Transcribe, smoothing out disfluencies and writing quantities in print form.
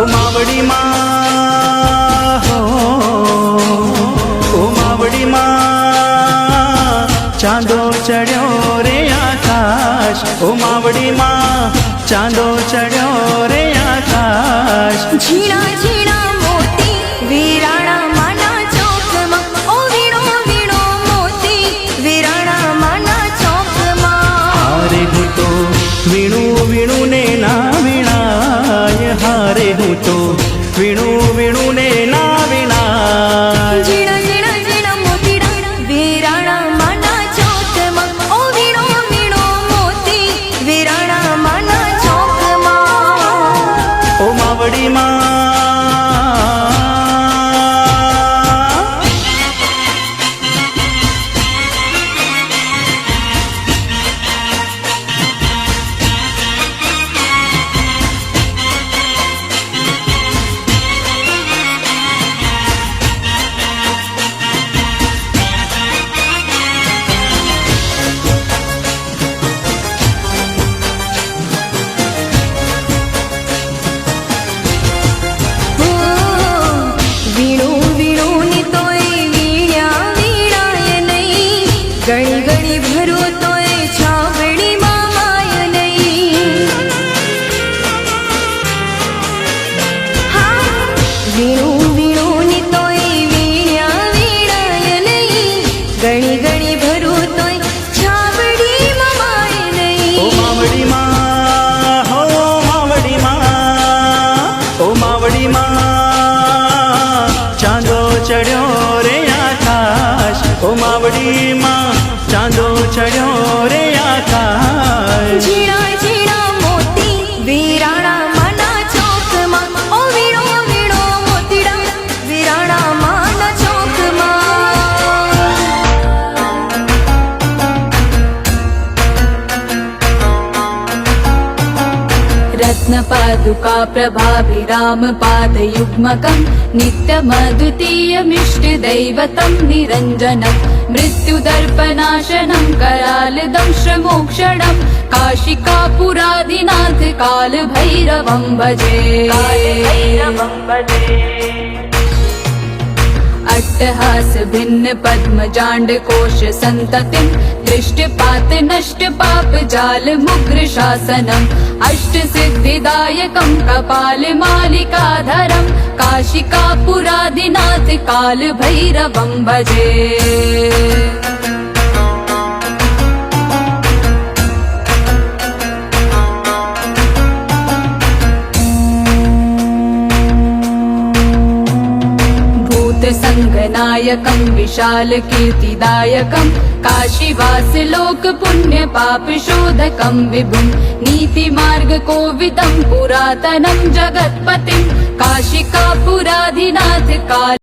ओ मावड़ी माँ ओ मावड़ी माँ चांदो चढ़्यो रे आकाश ओ मावड़ी माँ चांदो चढ़्यो रे आकाश झीणा झीणा मोती वीराणा माना चौक में ओ वीणो वीणो मोती वीराणा माना चौक में हारे हूँ तो वीणु वीणु ने ना वीणाय हारे हूँ तो वीणु वीणु ने ना वीणाय झीणा झीणा झीणा मोतीड़ा वीराणा माना चौक में ओ वीणो वीणो मोती वीराणा माना चौक में ओ मावड़ी माँ वीणु वीणु नी तोय वीण्या वीणाय नहीं गणी गणी भरो तोय छावणी मामाय नहीं हाँ वीणु वीणु नी तोय वीण्या वीणाय नहीं गणी गणी भरो तोय छावणी मामाय ओ नहीं मावड़ी माँ हो मावड़ी माँ ओ मावड़ी माँ चांदो चढ़्यो रे आकाश ओ मावड़ी माँ चांदो चढ़्यो रे आकाश झीणा झीणा मोती वीराणा माना चौक में ओ वीणो वीणो मोतीड़ा वीराणा माना चौक में रत्नपादुका प्रभाभिराम पादयुग्मकं नित्यमद्वितीयमिष्टदैवतं निरञ्जनं मृत्युदर्पनाशनं करालदंशमोक्षणं काशिकापुरादिनाथ कालभैरवं भजे अट्टहास भिन्न पद्म जांड कोश संततिं दृष्टपात नष्ट पाप जाल मुग्र शासनम् अष्ट सिद्धिदायकं कपाल मालिकाधरं काशिकापुरादिनाथ काल भैरवं भजे संगनायकं विशाल कीर्तिदायकं काशीवास लोक पुण्य पाप शोधकं विभुं नीति मार्ग कोविदं पुरातनं जगत्पतिं काशिकापुराधिनाथ काल